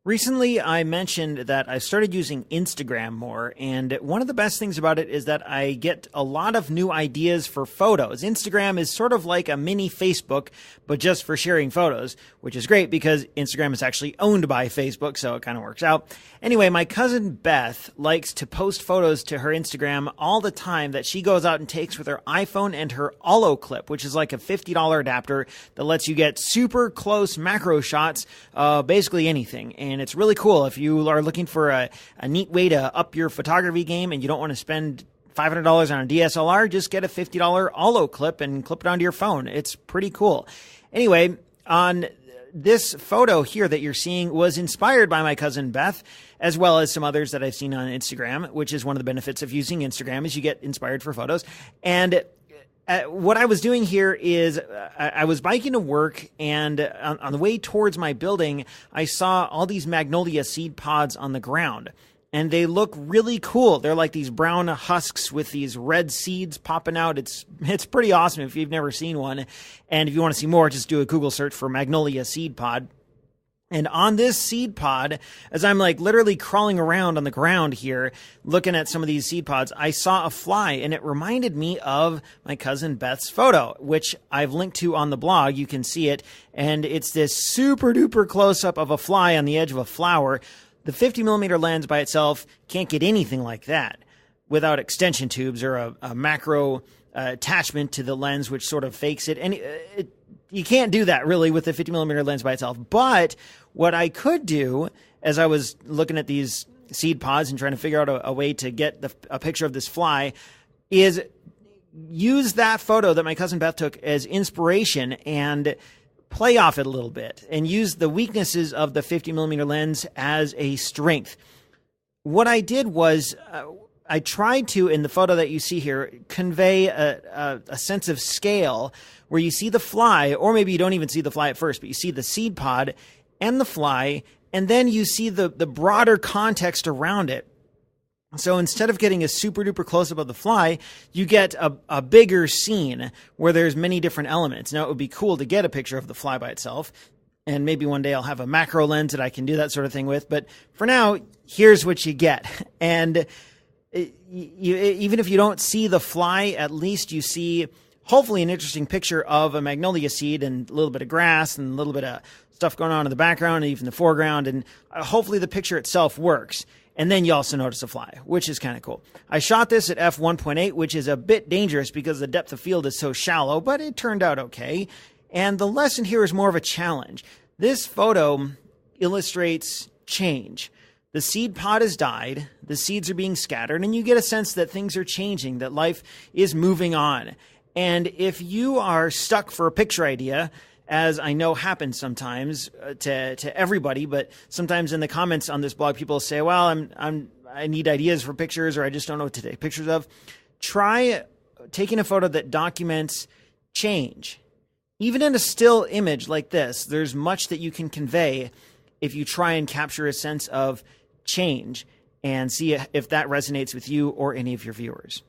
Recently, I mentioned that I started using Instagram more, and one of the best things about it is that I get a lot of new ideas for photos. Instagram is sort of like a mini Facebook, but just for sharing photos, which is great because Instagram is actually owned by Facebook, so it kind of works out. Anyway, my cousin Beth likes to post photos to her Instagram all the time that she goes out and takes with her iPhone and her Olo clip, which is like a $50 adapter that lets you get super close macro shots, basically anything. And it's really cool. If you are looking for a neat way to up your photography game and you don't want to spend $500 on a DSLR, just get a $50 Olo clip and clip it onto your phone. It's pretty cool. Anyway, on this photo here that you're seeing was inspired by my cousin Beth, as well as some others that I've seen on Instagram, which is one of the benefits of using Instagram is you get inspired for photos. And what I was doing here is I was biking to work, and on the way towards my building, I saw all these Magnolia seed pods on the ground. And they look really cool. They're like these brown husks with these red seeds popping out. It's pretty awesome if you've never seen one. And if you want to see more, just do a Google search for Magnolia seed pod. And on this seed pod, as I'm like literally crawling around on the ground here, looking at some of these seed pods, I saw a fly, and it reminded me of my cousin Beth's photo, which I've linked to on the blog. You can see it. And it's this super duper close up of a fly on the edge of a flower. The 50mm lens by itself can't get anything like that without extension tubes or a macro attachment to the lens, which sort of fakes it. And you can't do that really with the 50mm lens by itself. But what I could do, as I was looking at these seed pods and trying to figure out a way to get a picture of this fly, is use that photo that my cousin Beth took as inspiration and play off it a little bit and use the weaknesses of the 50mm lens as a strength. What I did was I tried to, in the photo that you see here, convey a sense of scale where you see the fly, or maybe you don't even see the fly at first, but you see the seed pod and the fly, and then you see the broader context around it. So instead of getting a super duper close up of the fly, you get a bigger scene where there's many different elements. Now, it would be cool to get a picture of the fly by itself, and maybe one day I'll have a macro lens that I can do that sort of thing with. But for now, here's what you get. And even if you don't see the fly, at least you see hopefully an interesting picture of a magnolia seed and a little bit of grass and a little bit of stuff going on in the background and even the foreground. And hopefully the picture itself works. And then you also notice a fly, which is kind of cool. I shot this at f1.8, which is a bit dangerous because the depth of field is so shallow, but it turned out okay. And the lesson here is more of a challenge. This photo illustrates change. The seed pod has died, the seeds are being scattered, and you get a sense that things are changing, that life is moving on. And if you are stuck for a picture idea, as I know happens sometimes to everybody, but sometimes in the comments on this blog, people say, well, I need ideas for pictures, or I just don't know what to take pictures of. Try taking a photo that documents change. Even in a still image like this, there's much that you can convey if you try and capture a sense of change and see if that resonates with you or any of your viewers.